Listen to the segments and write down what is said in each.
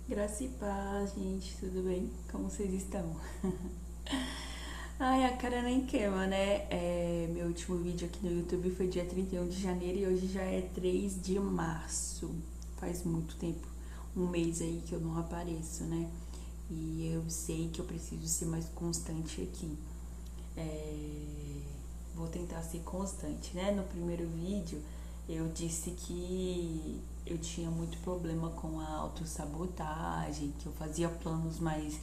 Graça e paz, gente, tudo bem? Como vocês estão? Ai, a cara nem queima, né? Meu último vídeo aqui no YouTube foi dia 31 de janeiro e hoje já é 3 de março. Faz muito tempo, um mês aí que eu não apareço, né? E eu sei que eu preciso ser mais constante aqui. É, Vou tentar ser constante, né? No primeiro vídeo eu disse que eu tinha muito problema com a autossabotagem, que eu fazia planos, mas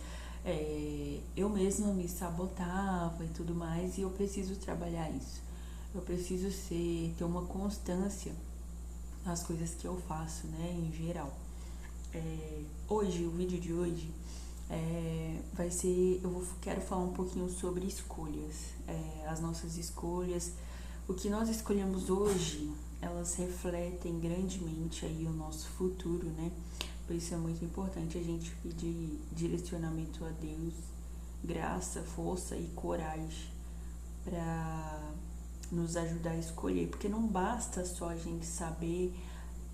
eu mesma me sabotava e tudo mais, e eu preciso trabalhar isso. Eu preciso ter uma constância nas coisas que eu faço, né, em geral. Hoje, o vídeo de hoje vai ser, quero falar um pouquinho sobre escolhas, as nossas escolhas, o que nós escolhemos hoje, elas refletem grandemente aí o nosso futuro, né? Por isso é muito importante a gente pedir direcionamento a Deus, graça, força e coragem para nos ajudar a escolher, porque não basta só a gente saber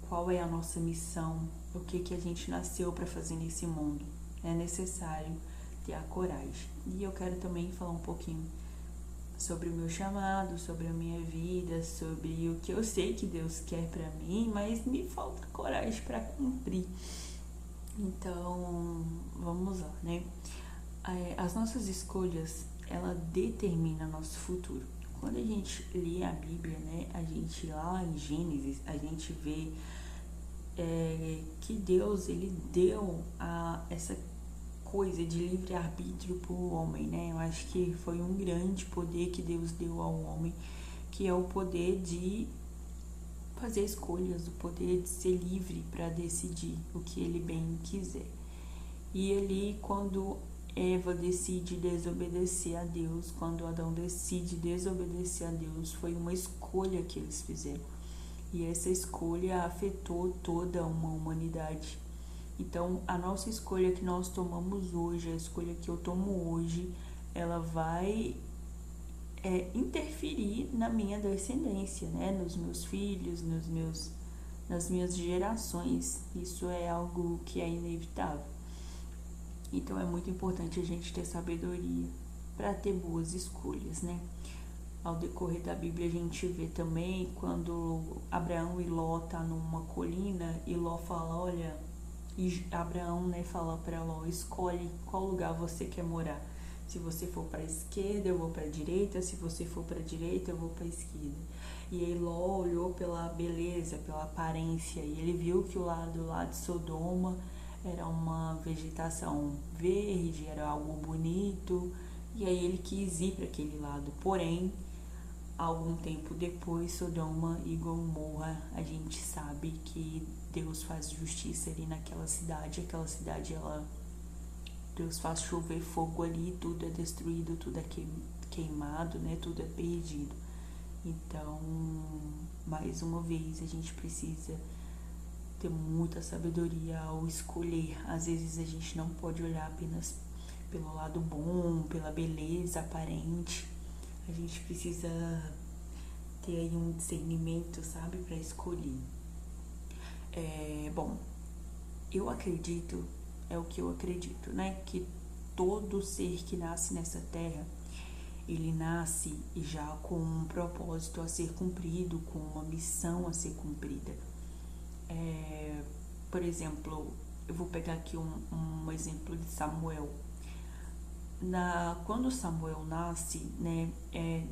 qual é a nossa missão, o que a gente nasceu para fazer nesse mundo. É necessário ter a coragem. E eu quero também falar um pouquinho sobre o meu chamado, sobre a minha vida, sobre o que eu sei que Deus quer para mim, mas me falta coragem para cumprir. Então, vamos lá, né? As nossas escolhas, ela determina nosso futuro. Quando a gente lê a Bíblia, né, a gente lá em Gênesis, a gente vê que Deus, ele deu essa coisa de livre-arbítrio para o homem, né? Eu acho que foi um grande poder que Deus deu ao homem, que é o poder de fazer escolhas, o poder de ser livre para decidir o que ele bem quiser. E ali, quando Eva decide desobedecer a Deus, quando Adão decide desobedecer a Deus, foi uma escolha que eles fizeram. E essa escolha afetou toda uma humanidade. Então, a nossa escolha que nós tomamos hoje, a escolha que eu tomo hoje, ela vai interferir na minha descendência, né? Nos meus filhos, nas minhas gerações. Isso é algo que é inevitável. Então, é muito importante a gente ter sabedoria para ter boas escolhas, né? Ao decorrer da Bíblia a gente vê também quando Abraão e Ló tá numa colina e Ló fala, olha, e Abraão, né, fala para Ló, escolhe qual lugar você quer morar. Se você for para a esquerda, eu vou para a direita, se você for para a direita, eu vou para a esquerda. E aí Ló olhou pela beleza, pela aparência, e ele viu que o lado lá de Sodoma era uma vegetação verde, era algo bonito, e aí ele quis ir para aquele lado. Porém, algum tempo depois, Sodoma e Gomorra, a gente sabe que Deus faz justiça ali naquela cidade. Aquela cidade, Deus faz chover fogo ali, tudo é destruído, tudo é queimado, né? Tudo é perdido. Então, mais uma vez, a gente precisa ter muita sabedoria ao escolher. Às vezes a gente não pode olhar apenas pelo lado bom, pela beleza aparente. A gente precisa ter aí um discernimento, sabe, para escolher. Bom, eu acredito, é o que eu acredito, né, que todo ser que nasce nessa terra, ele nasce já com um propósito a ser cumprido, com uma missão a ser cumprida. Por exemplo, eu vou pegar aqui um exemplo de Samuel. Quando Samuel nasce, né,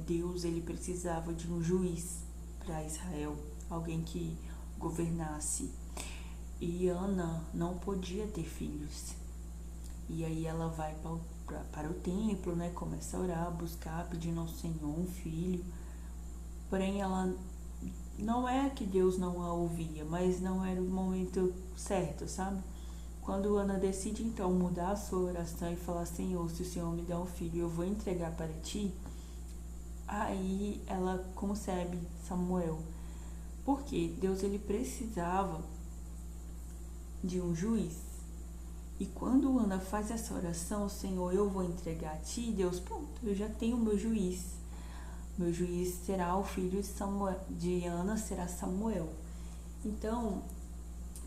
Deus ele precisava de um juiz para Israel, alguém que governasse. E Ana não podia ter filhos. E aí ela vai para o templo, né, começa a orar, buscar, pedindo ao Senhor um filho. Porém, ela não é que Deus não a ouvia, mas não era o momento certo, sabe? Quando Ana decide então mudar a sua oração e falar, Senhor, se o Senhor me der um filho, eu vou entregar para ti, aí ela concebe Samuel. Porque Deus ele precisava de um juiz. E quando Ana faz essa oração, Senhor, eu vou entregar a ti, Deus, pronto, eu já tenho o meu juiz. Meu juiz será o filho de Ana, será Samuel. Então,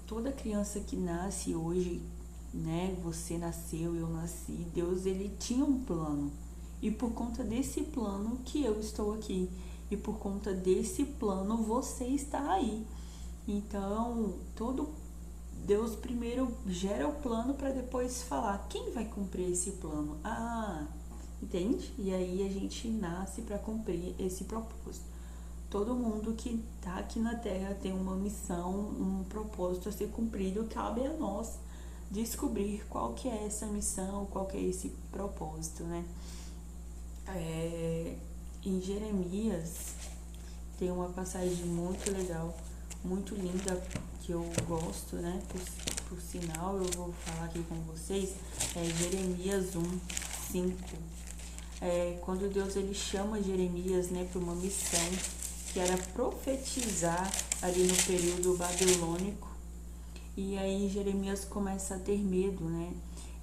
toda criança que nasce hoje, né? Você nasceu, eu nasci. Deus, ele tinha um plano. E por conta desse plano que eu estou aqui. E por conta desse plano você está aí. Então, Deus primeiro gera o plano para depois falar quem vai cumprir esse plano. Entende? E aí a gente nasce para cumprir esse propósito. Todo mundo que está aqui na Terra tem uma missão, um propósito a ser cumprido. Cabe a nós descobrir qual que é essa missão, qual que é esse propósito, né? Em Jeremias tem uma passagem muito legal, muito linda, que eu gosto, né? Por sinal, eu vou falar aqui com vocês, Jeremias 1:5. Quando Deus, ele chama Jeremias, né, para uma missão que era profetizar ali no período babilônico. E aí Jeremias começa a ter medo, né?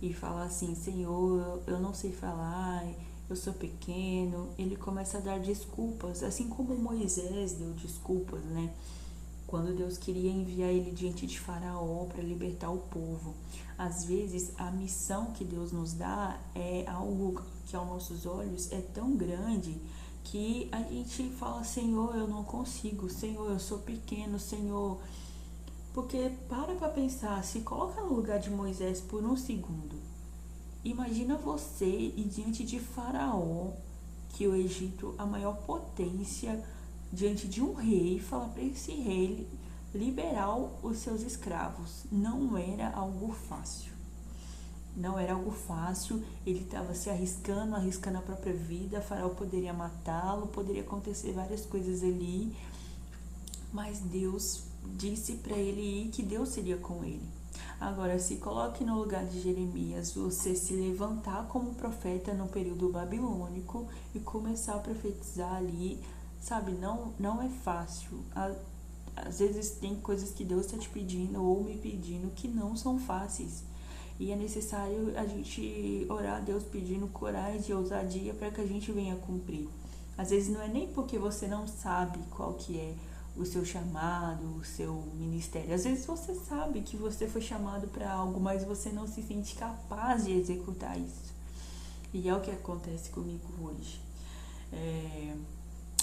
E fala assim: Senhor, eu não sei falar, eu sou pequeno. Ele começa a dar desculpas, assim como Moisés deu desculpas, né? Quando Deus queria enviar ele diante de Faraó para libertar o povo. Às vezes, a missão que Deus nos dá é algo que aos nossos olhos é tão grande que a gente fala: Senhor, eu não consigo, Senhor, eu sou pequeno, Senhor. Porque para pensar, se coloca no lugar de Moisés por um segundo. Imagina você ir diante de Faraó, que o Egito, a maior potência, diante de um rei, falar para esse rei liberar os seus escravos. Não era algo fácil. Não era algo fácil, ele estava se arriscando a própria vida. Faraó poderia matá-lo, poderia acontecer várias coisas ali, mas Deus disse para ele ir, que Deus seria com ele. Agora, se coloque no lugar de Jeremias, você se levantar como profeta no período babilônico e começar a profetizar ali, sabe? Não é fácil. Às vezes tem coisas que Deus está te pedindo ou me pedindo que não são fáceis. E é necessário a gente orar a Deus pedindo coragem e ousadia para que a gente venha cumprir. Às vezes não é nem porque você não sabe qual que é o seu chamado, o seu ministério. Às vezes você sabe que você foi chamado para algo, mas você não se sente capaz de executar isso. E é o que acontece comigo hoje.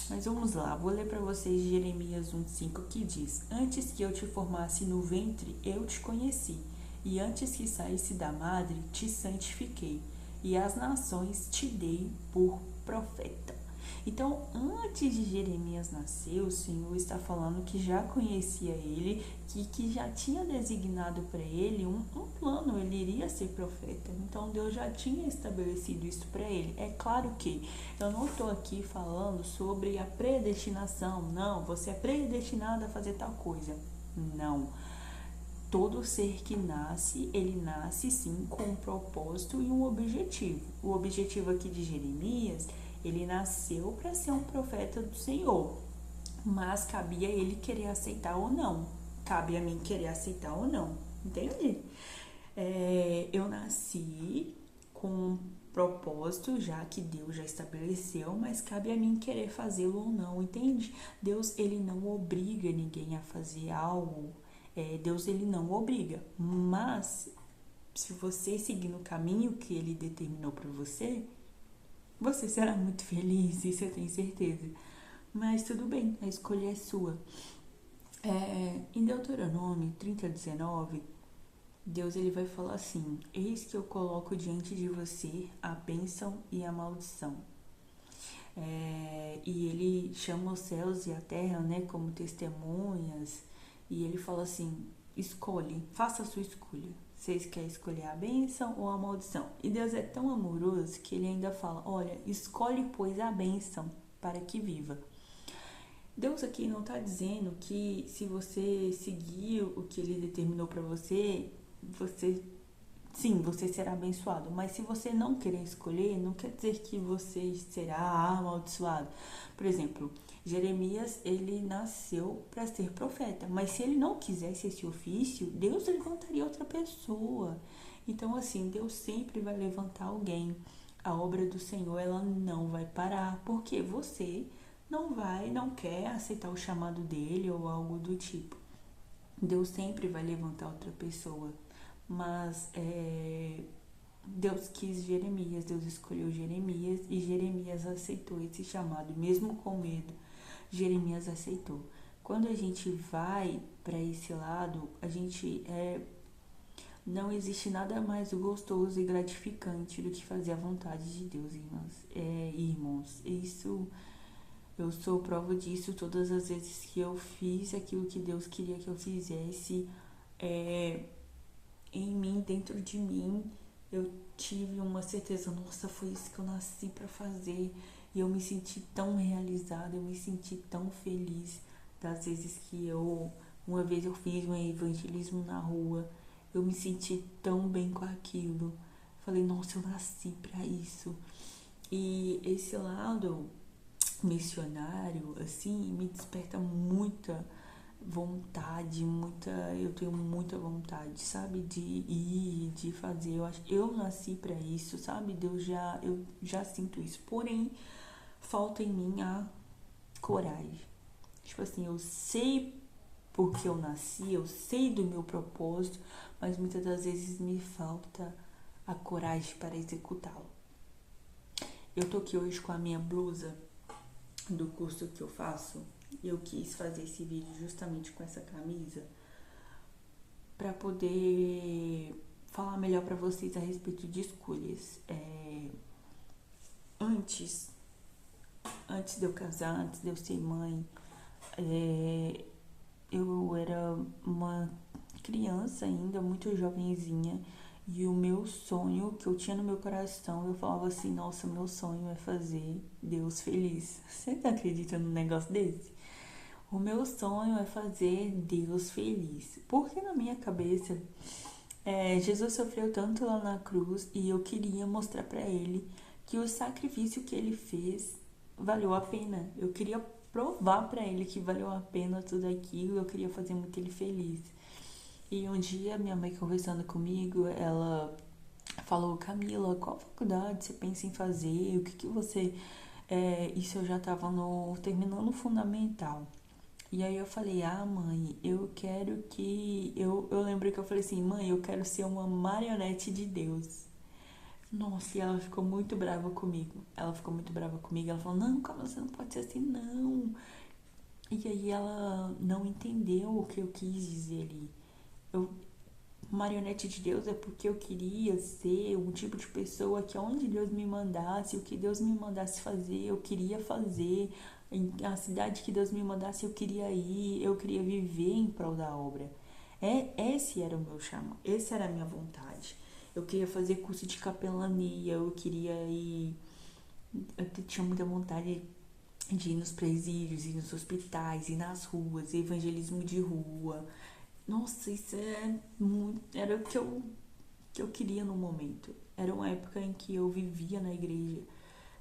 Mas vamos lá, vou ler para vocês Jeremias 1:5, que diz: Antes que eu te formasse no ventre, eu te conheci, e antes que saísse da madre, te santifiquei, e as nações te dei por profeta. Então, antes de Jeremias nascer, o Senhor está falando que já conhecia ele, que já tinha designado para ele um plano, ele iria ser profeta. Então, Deus já tinha estabelecido isso para ele. É claro que eu não estou aqui falando sobre a predestinação. Não, você é predestinado a fazer tal coisa. Não. Todo ser que nasce, ele nasce sim com um propósito e um objetivo. O objetivo aqui de Jeremias, ele nasceu para ser um profeta do Senhor, mas cabia ele querer aceitar ou não. Cabe a mim querer aceitar ou não, entende? Eu nasci com um propósito, já que Deus já estabeleceu, mas cabe a mim querer fazê-lo ou não, entende? Deus, ele não obriga ninguém a fazer algo. Deus, ele não obriga, mas se você seguir no caminho que ele determinou para você, você será muito feliz, isso eu tenho certeza. Mas tudo bem, a escolha é sua. Em Deuteronômio 30:19, Deus, ele vai falar assim: Eis que eu coloco diante de você a bênção e a maldição. E ele chama os céus e a terra, né, como testemunhas. E ele fala assim: escolhe, faça a sua escolha. Vocês querem escolher a bênção ou a maldição? E Deus é tão amoroso que ele ainda fala: olha, escolhe, pois, a bênção para que viva. Deus aqui não está dizendo que se você seguir o que ele determinou para você, você será abençoado. Mas se você não querer escolher, não quer dizer que você será amaldiçoado. Por exemplo, Jeremias, ele nasceu para ser profeta, mas se ele não quisesse esse ofício, Deus levantaria outra pessoa. Então, assim, Deus sempre vai levantar alguém. A obra do Senhor, ela não vai parar, porque você não quer aceitar o chamado dele ou algo do tipo. Deus sempre vai levantar outra pessoa. mas Deus quis Jeremias, Deus escolheu Jeremias e Jeremias aceitou esse chamado, mesmo com medo. Jeremias aceitou. Quando a gente vai para esse lado, a gente não existe nada mais gostoso e gratificante do que fazer a vontade de Deus, irmãos. Isso, eu sou prova disso todas as vezes que eu fiz aquilo que Deus queria que eu fizesse, em mim, dentro de mim, eu tive uma certeza, nossa, foi isso que eu nasci para fazer. E eu me senti tão realizada, eu me senti tão feliz das vezes que uma vez eu fiz um evangelismo na rua, eu me senti tão bem com aquilo. Falei, nossa, eu nasci para isso. E esse lado missionário, assim, me desperta muita vontade, eu tenho muita vontade, sabe, de ir, de fazer. Eu nasci para isso, sabe? Eu já sinto isso. Porém, falta em mim a coragem. Tipo assim, eu sei porque eu nasci, eu sei do meu propósito, mas muitas das vezes me falta a coragem para executá-lo. Eu tô aqui hoje com a minha blusa do curso que eu faço. Eu quis fazer esse vídeo justamente com essa camisa para poder falar melhor para vocês a respeito de escolhas. Antes de eu casar, antes de eu ser mãe, eu era uma criança ainda, muito jovenzinha, e o meu sonho que eu tinha no meu coração, eu falava assim, nossa, meu sonho é fazer Deus feliz. Você não acredita num negócio desse? O meu sonho é fazer Deus feliz. Porque na minha cabeça, Jesus sofreu tanto lá na cruz e eu queria mostrar para ele que o sacrifício que ele fez valeu a pena. Eu queria provar para ele que valeu a pena tudo aquilo. Eu queria fazer muito ele feliz. E um dia minha mãe conversando comigo, ela falou, Camila, qual faculdade você pensa em fazer? O que você... isso eu já tava terminando o fundamental. E aí eu falei, mãe, eu quero que... Eu lembro que eu falei assim, mãe, eu quero ser uma marionete de Deus. Nossa, e ela ficou muito brava comigo. Ela falou, não, Camila, você não pode ser assim, não. E aí ela não entendeu o que eu quis dizer ali. Marionete de Deus é porque eu queria ser um tipo de pessoa que onde Deus me mandasse, o que Deus me mandasse fazer, eu queria fazer. A cidade que Deus me mandasse, eu queria ir, eu queria viver em prol da obra. Esse era o meu chamado, essa era a minha vontade. Eu queria fazer curso de capelania, eu queria ir... Eu tinha muita vontade de ir nos presídios, ir nos hospitais, ir nas ruas, evangelismo de rua. Nossa, isso era o que eu queria no momento. Era uma época em que eu vivia na igreja.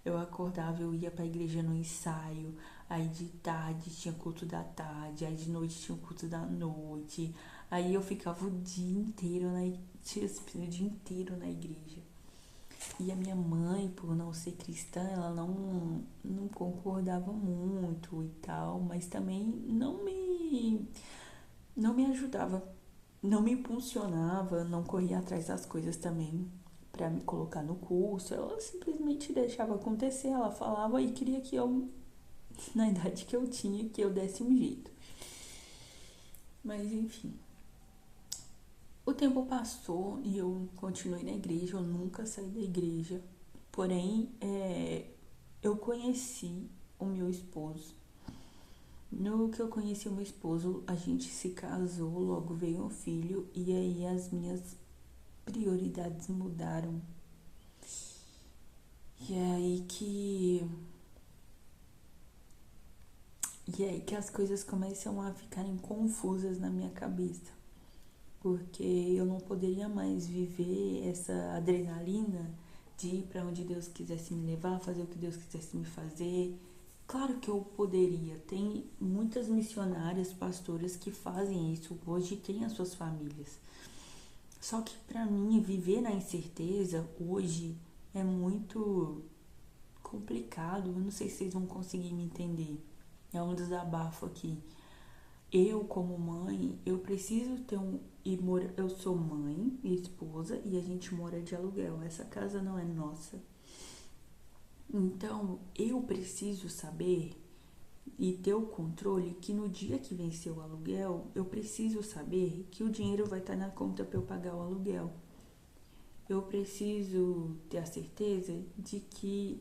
Eu acordava, eu ia pra igreja no ensaio. Aí de tarde tinha culto da tarde. Aí de noite tinha o culto da noite. Aí eu ficava o dia inteiro o dia inteiro na igreja. E a minha mãe, por não ser cristã, ela não concordava muito e tal. Mas também não me ajudava, não me impulsionava, não corria atrás das coisas também para me colocar no curso. Ela simplesmente deixava acontecer, ela falava e queria que eu, na idade que eu tinha, que eu desse um jeito. Mas enfim, o tempo passou e eu continuei na igreja, eu nunca saí da igreja. Porém, eu conheci o meu esposo. No que eu conheci o meu esposo, a gente se casou, logo veio um filho e aí as minhas prioridades mudaram. E é aí que as coisas começam a ficarem confusas na minha cabeça. Porque eu não poderia mais viver essa adrenalina de ir para onde Deus quisesse me levar, fazer o que Deus quisesse me fazer. Claro que eu poderia. Tem muitas missionárias, pastoras que fazem isso hoje e têm as suas famílias. Só que para mim, viver na incerteza hoje é muito complicado. Eu não sei se vocês vão conseguir me entender. É um desabafo aqui. eu como mãe, eu preciso ter eu sou mãe e esposa e a gente mora de aluguel. Essa casa não é nossa. Então, eu preciso saber e ter o controle que no dia que vencer o aluguel, eu preciso saber que o dinheiro vai estar na conta para eu pagar o aluguel. Eu preciso ter a certeza de que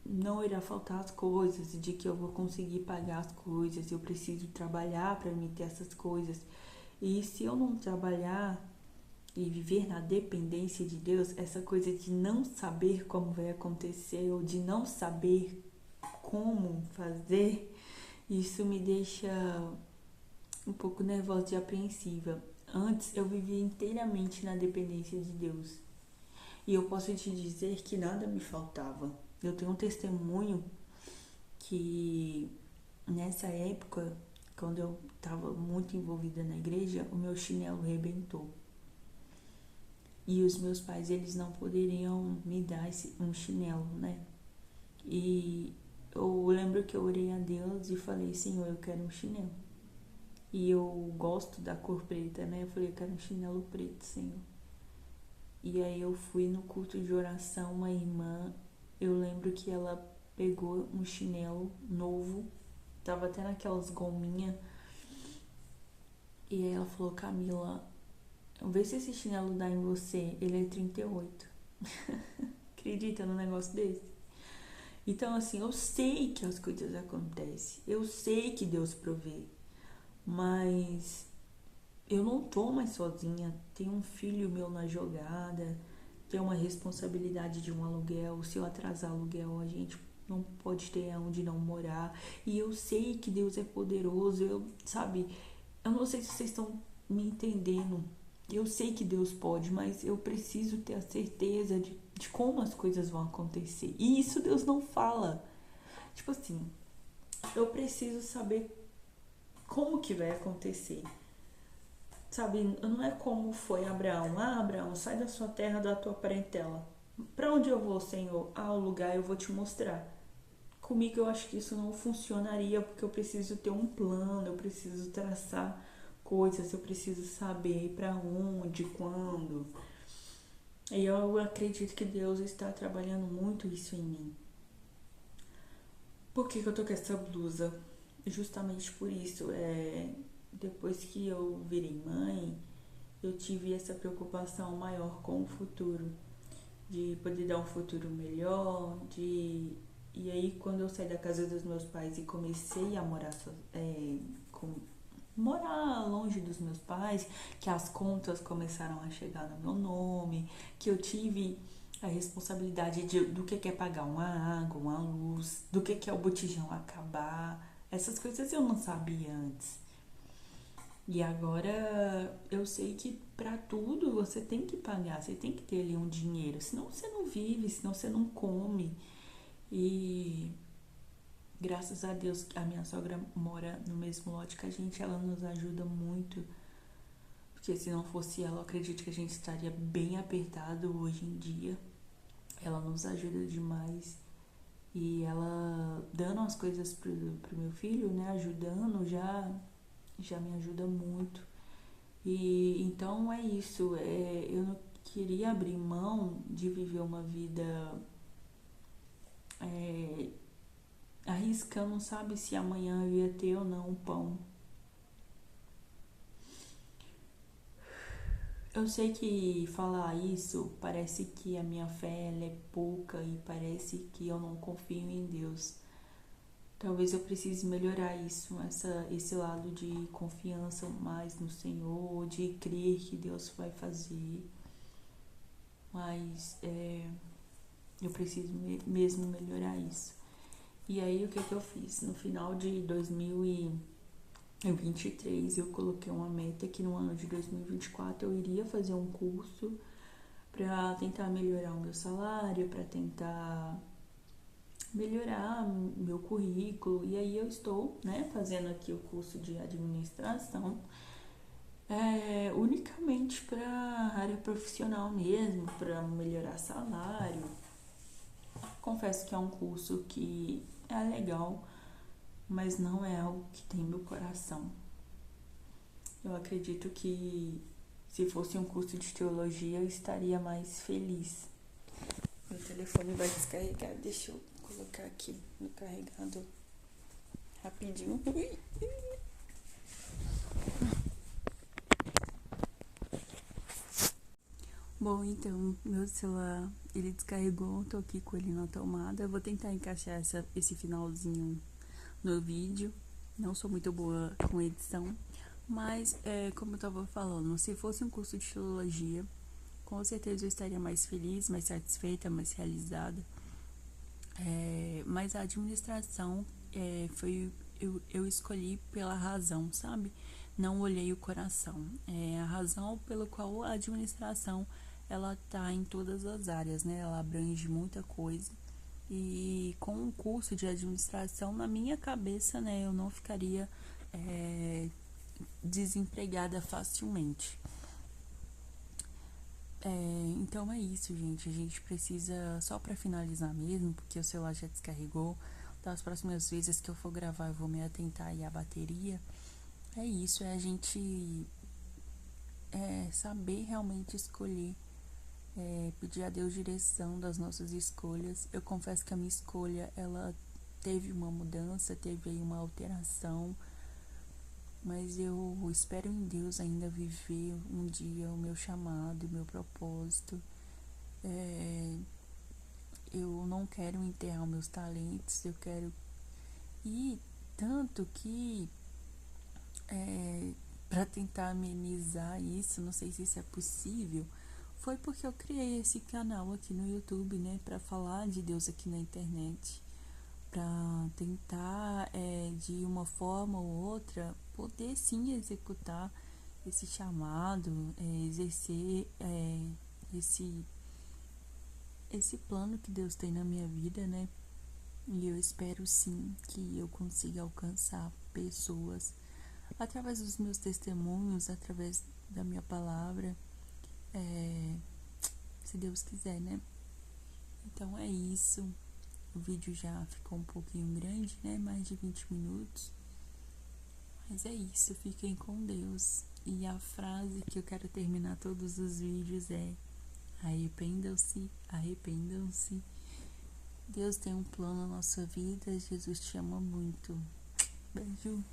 não irá faltar as coisas, de que eu vou conseguir pagar as coisas. Eu preciso trabalhar para me ter essas coisas. E se eu não trabalhar e viver na dependência de Deus, essa coisa de não saber como vai acontecer ou de não saber como fazer, isso me deixa um pouco nervosa e apreensiva. Antes eu vivia inteiramente na dependência de Deus. E eu posso te dizer que nada me faltava. Eu tenho um testemunho que nessa época, quando eu estava muito envolvida na igreja, o meu chinelo rebentou. E os meus pais, eles não poderiam me dar um chinelo, né? E eu lembro que eu orei a Deus e falei, Senhor, eu quero um chinelo. E eu gosto da cor preta, né? Eu falei, eu quero um chinelo preto, Senhor. E aí eu fui no culto de oração, uma irmã, eu lembro que ela pegou um chinelo novo, tava até naquelas gominhas, e aí ela falou, Camila, vê se esse chinelo dá em você, ele é 38. Acredita num negócio desse? Então assim, eu sei que as coisas acontecem, eu sei que Deus provê, mas eu não tô mais sozinha, tem um filho meu na jogada, tem uma responsabilidade de um aluguel, se eu atrasar aluguel a gente não pode ter onde não morar, e eu sei que Deus é poderoso, eu não sei se vocês estão me entendendo, eu sei que Deus pode, mas eu preciso ter a certeza de como as coisas vão acontecer, e isso Deus não fala, tipo assim, eu preciso saber como que vai acontecer. Sabe, não é como foi Abraão. Ah, Abraão, sai da sua terra, da tua parentela. Para onde eu vou, Senhor? Ah, o lugar eu vou te mostrar. Comigo eu acho que isso não funcionaria, porque eu preciso ter um plano, eu preciso traçar coisas, eu preciso saber para onde, quando. E eu acredito que Deus está trabalhando muito isso em mim. Por que eu tô com essa blusa? Justamente por isso. Depois que eu virei mãe, eu tive essa preocupação maior com o futuro, de poder dar um futuro melhor, e aí quando eu saí da casa dos meus pais e comecei a morar longe dos meus pais, que as contas começaram a chegar no meu nome, que eu tive a responsabilidade do que é pagar uma água, uma luz, do que é o botijão acabar, essas coisas eu não sabia antes. E agora eu sei que pra tudo você tem que pagar, você tem que ter ali um dinheiro, senão você não vive, senão você não come. E graças a Deus a minha sogra mora no mesmo lote que a gente, ela nos ajuda muito, porque se não fosse ela, eu acredito que a gente estaria bem apertado hoje em dia. Ela nos ajuda demais. E ela dando as coisas pro meu filho, né, ajudando, já me ajuda muito. E então é isso, eu não queria abrir mão de viver uma vida é, arriscando, sabe, se amanhã eu ia ter ou não um pão. Eu sei que falar isso parece que a minha fé ela é pouca e parece que eu não confio em Deus. Talvez eu precise melhorar isso, esse lado de confiança mais no Senhor, de crer que Deus vai fazer. Mas eu preciso mesmo melhorar isso. E aí o que eu fiz? No final de 2023 eu coloquei uma meta que no ano de 2024 eu iria fazer um curso para tentar melhorar o meu salário, para tentar melhorar meu currículo. E aí eu estou, né, fazendo aqui o curso de administração, unicamente para área profissional mesmo, para melhorar salário. Confesso que é um curso que é legal, mas não é algo que tem meu coração. Eu acredito que se fosse um curso de teologia eu estaria mais feliz. Meu telefone vai descarregar, deixa eu colocar aqui no carregador rapidinho. Bom, então, meu celular, ele descarregou, tô aqui com ele na tomada. Eu vou tentar encaixar esse finalzinho no vídeo. Não sou muito boa com edição, mas, como eu tava falando, se fosse um curso de teologia, com certeza eu estaria mais feliz, mais satisfeita, mais realizada. Mas a administração eu escolhi pela razão, sabe? Não olhei o coração. A razão pelo qual a administração ela tá em todas as áreas, né? Ela abrange muita coisa. E com um curso de administração, na minha cabeça, né, eu não ficaria desempregada facilmente. Então é isso, gente. A gente precisa, só para finalizar mesmo, porque o celular já descarregou. Das próximas vezes que eu for gravar, eu vou me atentar aí à bateria. É isso, é a gente saber realmente escolher, pedir a Deus direção das nossas escolhas. Eu confesso que a minha escolha, ela teve uma mudança, teve aí uma alteração, mas eu espero em Deus ainda viver um dia o meu chamado, o meu propósito. Eu não quero enterrar os meus talentos, eu quero. E tanto que, para tentar amenizar isso, não sei se isso é possível, foi porque eu criei esse canal aqui no YouTube, né, para falar de Deus aqui na internet, para tentar, de uma forma ou outra, poder sim executar esse chamado, exercer esse plano que Deus tem na minha vida, né? E eu espero sim que eu consiga alcançar pessoas através dos meus testemunhos, através da minha palavra, se Deus quiser, né? Então é isso. O vídeo já ficou um pouquinho grande, né? Mais de 20 minutos. Mas é isso, fiquem com Deus. E a frase que eu quero terminar todos os vídeos é: arrependam-se, arrependam-se. Deus tem um plano na nossa vida, Jesus te ama muito. Beijo.